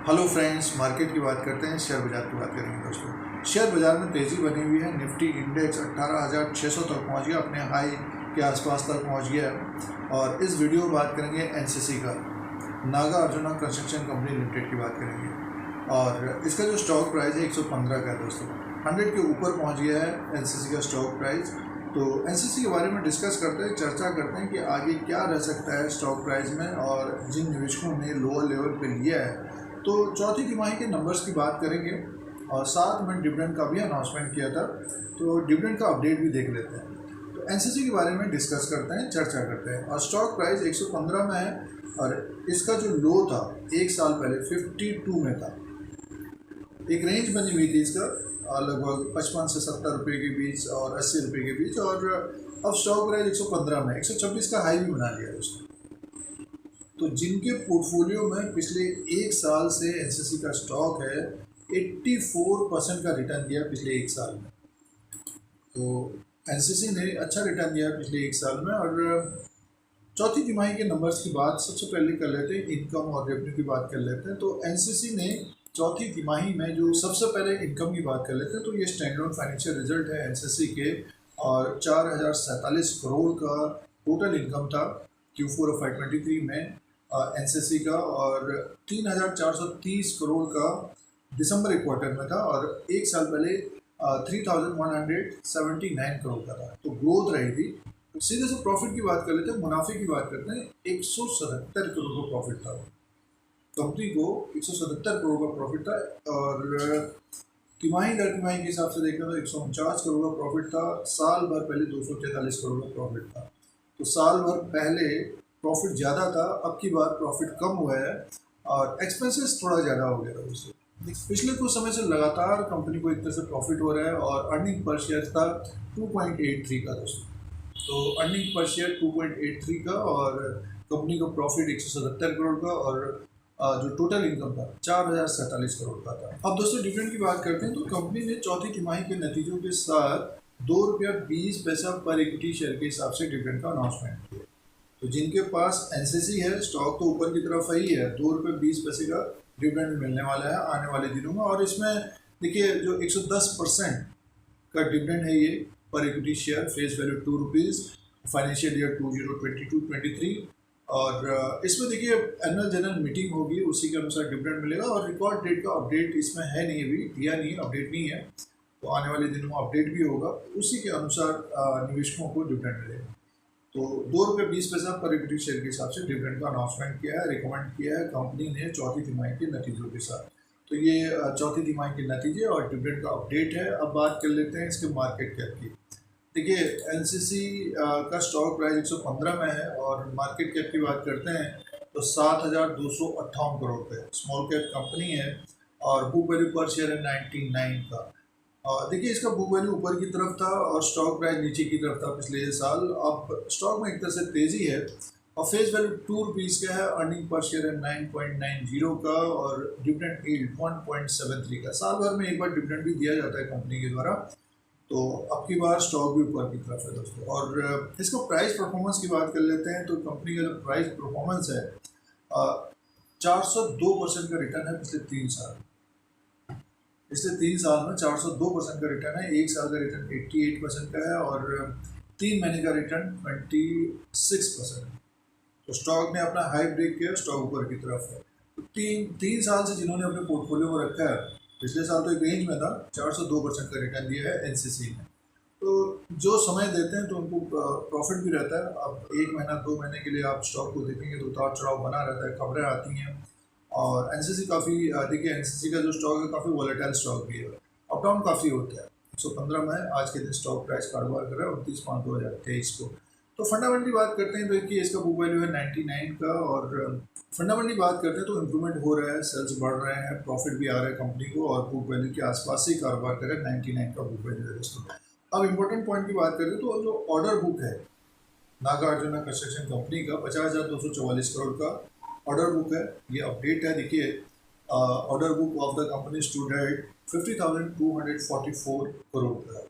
Hello friends, market की बात करते हैं, शेयर बाजार की बात करेंगे दोस्तों। शेयर बाजार में तेज़ी बनी हुई है। निफ्टी इंडेक्स 18,600 तक पहुंच गया, अपने हाई के आसपास तक पहुंच गया है। और इस वीडियो में बात करेंगे एनसीसी का, नागार्जुना कंस्ट्रक्शन कंपनी लिमिटेड की बात करेंगे। और इसका जो स्टॉक प्राइस है 115 का है दोस्तों, 100 के ऊपर पहुँच गया है एनसीसी का स्टॉक प्राइस। तो एनसीसी के बारे में डिस्कस करते हैं, चर्चा करते हैं कि आगे क्या रह सकता है स्टॉक प्राइस में। और जिन निवेशकों ने लोअर लेवल पे लिया है तो चौथी तिमाही के नंबर्स की बात करेंगे और साथ में डिविडेंड का भी अनाउंसमेंट किया था, तो डिविडेंड का अपडेट भी देख लेते हैं। तो एनसीसी के बारे में डिस्कस करते हैं, चर्चा करते हैं। और स्टॉक प्राइस 115 में है और इसका जो लो था एक साल पहले 52 में था। एक रेंज बनी हुई थी इसका लगभग 55 से 70 रुपये के बीच और 80 रुपये के बीच। और अब स्टॉक प्राइस 115 में 126 का हाई भी बना लिया दोस्तों। तो जिनके पोर्टफोलियो में पिछले एक साल से एनसीसी का स्टॉक है, 84% का रिटर्न दिया पिछले एक साल में। तो एनसीसी ने अच्छा रिटर्न दिया पिछले एक साल में। और चौथी तिमाही के नंबर्स की बात सबसे पहले कर लेते हैं, इनकम और रेवेन्यू की बात कर लेते हैं। तो एनसीसी ने चौथी तिमाही में जो सबसे पहले इनकम की बात कर लेते हैं, तो ये स्टैंडर्ड फाइनेंशियल रिजल्ट है एनसीसी के। और 4,047 करोड़ का टोटल इनकम था Q4 of FY23 में एनसीसी का। और 3,430 करोड़ का दिसंबर एक क्वार्टर में था और एक साल पहले 3,179 करोड़ का था। तो ग्रोथ रही थी। तो सीधे से प्रॉफिट की बात कर लेते हैं, मुनाफे की बात करते हैं। 177 करोड़ का प्रॉफिट था कंपनी को, 177 करोड़ का प्रॉफिट था। और तिमाही दर तिमाही के हिसाब से देखें तो 149 करोड़ का प्रॉफिट था। साल भर पहले 243 करोड़ का प्रॉफिट था। तो साल भर पहले प्रॉफिट ज़्यादा था, अब की बार प्रॉफिट कम हुआ है और एक्सपेंसेस थोड़ा ज़्यादा हो गया था उससे। पिछले कुछ समय से लगातार कंपनी को एक तरह से प्रॉफिट हो रहा है। और अर्निंग पर शेयर था 2.83 का दोस्तों। तो अर्निंग पर शेयर 2.83 का और कंपनी का प्रॉफिट 177 करोड़ का और जो टोटल इनकम था 4,047 करोड़ का था। अब दोस्तों डिविडेंड की बात करते हैं। तो कंपनी ने चौथी तिमाही के नतीजों के साथ ₹2.20 पर इक्विटी शेयर के हिसाब से डिविडेंड का अनाउंसमेंट किया। तो जिनके पास एनसीसी है, स्टॉक तो ऊपर की तरफ ही है, ₹2.20 का डिविडेंड मिलने वाला है आने वाले दिनों में। और इसमें देखिए जो 110% का डिविडेंड है ये पर equity share, face value ₹2, financial year 2022-23। और इसमें देखिए एनुअल जनरल मीटिंग होगी, उसी के अनुसार डिविडेंड मिलेगा। और रिकॉर्ड डेट का अपडेट इसमें है नहीं, अभी दिया नहीं है, अपडेट नहीं है। तो आने वाले दिनों में अपडेट भी होगा, उसी के अनुसार निवेशकों को डिविडेंड मिलेगा। तो ₹2.20 पर इक्विटी शेयर के हिसाब से डिविडेंड का अनाउंसमेंट किया है, रिकमेंड किया है कंपनी ने चौथी तिमाही के नतीजों के साथ। तो ये चौथी तिमाही के नतीजे और डिविडेंड का अपडेट है। अब बात कर लेते हैं इसके मार्केट कैप की। देखिए एनसीसी का स्टॉक प्राइस 115 में है और मार्केट कैप की बात करते हैं तो 7,258 करोड़ पे स्मॉल कैप कंपनी है। और बुक वैल्यू पर शेयर है 99 का। देखिए इसका बुक वैल्यू ऊपर की तरफ था और स्टॉक प्राइस नीचे की तरफ था पिछले साल। अब स्टॉक में एक तरह से तेज़ी है और फेस वैल्यू ₹2 का है। अर्निंग पर शेयर है 9.90 का और डिविडेंड यील्ड 1.73 का। साल भर में एक बार डिविडेंड भी दिया जाता है कंपनी के द्वारा। तो अब की बार स्टॉक भी ऊपर की तरफ है दोस्तों। और इसको प्राइस परफॉर्मेंस की बात कर लेते हैं। तो कंपनी का जो प्राइस परफॉर्मेंस है 402% का रिटर्न है पिछले 3 साल। पिछले 3 साल में 402% का रिटर्न है। एक साल का रिटर्न 88% का है और 3 महीने का रिटर्न 26%। तो स्टॉक ने अपना हाई ब्रेक किया, स्टॉक ऊपर की तरफ है। तो तीन साल से जिन्होंने अपने पोर्टफोलियो में रखा है, पिछले साल तो एक रेंज में था, 402% का रिटर्न दिया है एनसीसी ने। तो जो समय देते हैं तो उनको प्रॉफिट भी रहता है। अब 1 महीना 2 महीने के लिए आप स्टॉक को देखेंगे तो उतार चढ़ाव बना रहता है, खबरें आती हैं। और एनसीसी काफ़ी देखिए एनसीसी का जो स्टॉक है काफ़ी वॉलेटाइल स्टॉक भी है, अप डाउन काफ़ी होता है। 115 में आज के दिन स्टॉक प्राइस कारोबार कर रहा है 29/5/2023 को। तो फंडामेंटली बात करते हैं तो देखिए इसका बुक वैल्यू है 99 का। और फंडामेंटली बात करते हैं तो इम्प्रूवमेंट हो रहा है, सेल्स बढ़ रहे हैं, प्रॉफिट भी आ रहा है कंपनी को और बुक वैल्यू के आसपास ही कारोबार कर रहा है। 99 का बुक वैल्यू है दोस्तों। अब इम्पोर्टेंट पॉइंट की बात करें तो जो ऑर्डर बुक है नागार्जुना कंस्ट्रक्शन कंपनी का 50,244 करोड़ का ऑर्डर बुक है। ये अपडेट है। देखिए order book of the company stood at 50,244 crore का।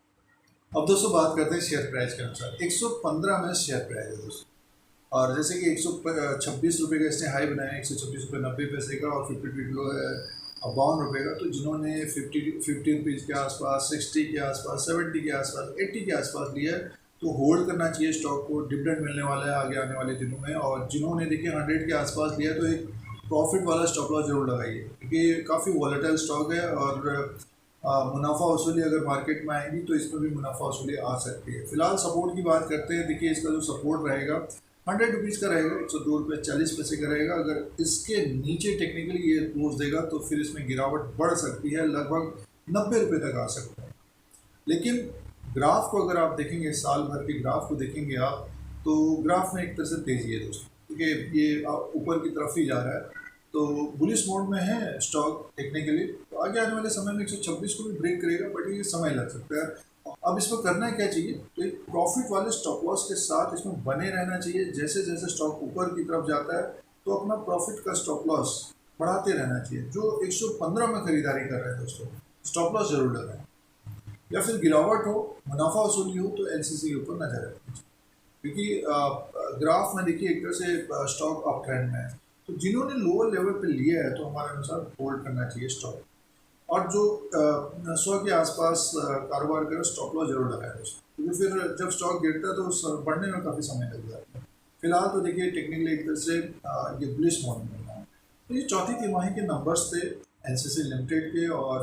अब दोस्तों बात करते हैं शेयर प्राइस के अनुसार। 115 में शेयर प्राइस है दोस्तों और जैसे कि 126 रुपये का इसने हाई बनाया, 126 रुपये 90 पैसे का, और 52 किलो है 52 रुपये का। तो जिन्होंने 50 रुपीज़ के आसपास, 60 के आसपास, 70 के आसपास, 80 के आसपास लिया है, तो होल्ड करना चाहिए स्टॉक को। डिविडेंड मिलने वाला है आगे आने वाले दिनों में। और जिन्होंने देखिए 100 के आसपास लिया, तो एक प्रॉफिट वाला स्टॉप लॉस जरूर लगाइए, क्योंकि काफ़ी वॉलेटाइल स्टॉक है, और मुनाफा वसूली अगर मार्केट में आएगी तो इसमें भी मुनाफा वसूली आ सकती है। फिलहाल सपोर्ट की बात करते हैं। देखिए इसका जो सपोर्ट रहेगा 100 रुपीज़ का रहेगा, 102 रुपये 40 पैसे का रहेगा। अगर इसके नीचे टेक्निकली ये क्लोज देगा तो फिर इसमें गिरावट बढ़ सकती है, लगभग 90 रुपये तक आ सकता है। लेकिन ग्राफ को अगर आप देखेंगे, साल भर के ग्राफ को देखेंगे आप, तो ग्राफ में एक तरह से तेज़ी है दोस्तों, क्योंकि ये ऊपर की तरफ ही जा रहा है। तो बुलिश मोड में है स्टॉक टेक्निकली। तो आगे आने वाले समय में 126 को भी ब्रेक करेगा, बट ये समय लग सकता है। अब इसमें करना क्या चाहिए, तो एक प्रॉफिट वाले स्टॉप लॉस के साथ इसमें बने रहना चाहिए। जैसे जैसे स्टॉक ऊपर की तरफ जाता है तो अपना प्रॉफिट का स्टॉप लॉस बढ़ाते रहना चाहिए। जो 115 में खरीदारी कर रहे हैं दोस्तों, स्टॉप लॉस जरूर लगाएं। या फिर गिरावट हो, मुनाफा वसूली हो, तो एलसीसी के ऊपर नजर रखनी चाहिए, क्योंकि ग्राफ में देखिए एक तरह से स्टॉक अप ट्रेंड में है। तो जिन्होंने लोअर लेवल पे लिया है तो हमारे अनुसार होल्ड करना चाहिए स्टॉक। और जो 100 के आसपास कारोबार करे, स्टॉप लॉस जरूर लगाए दोस्तों, क्योंकि फिर जब स्टॉक गिरता है तो बढ़ने में काफ़ी समय लग जाता है। फिलहाल तो देखिए टेक्निकली एक तरह से ये बुलिश मॉर्निंग में है। तो ये चौथी तिमाही के नंबर्स थे एनसीसी लिमिटेड के, और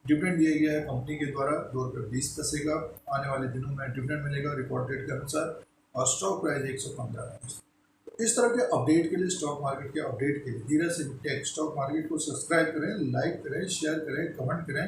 डिविडेंड दिया गया है कंपनी के द्वारा 2 रुपये 20 पैसे का। आने वाले दिनों में डिविडेंड मिलेगा रिकॉर्ड डेट के अनुसार, और स्टॉक प्राइस 115 है। तो इस तरह के अपडेट के लिए, स्टॉक मार्केट के अपडेट के लिए, धीरे से टेक स्टॉक मार्केट को सब्सक्राइब करें, लाइक करें, शेयर करें, कमेंट करें।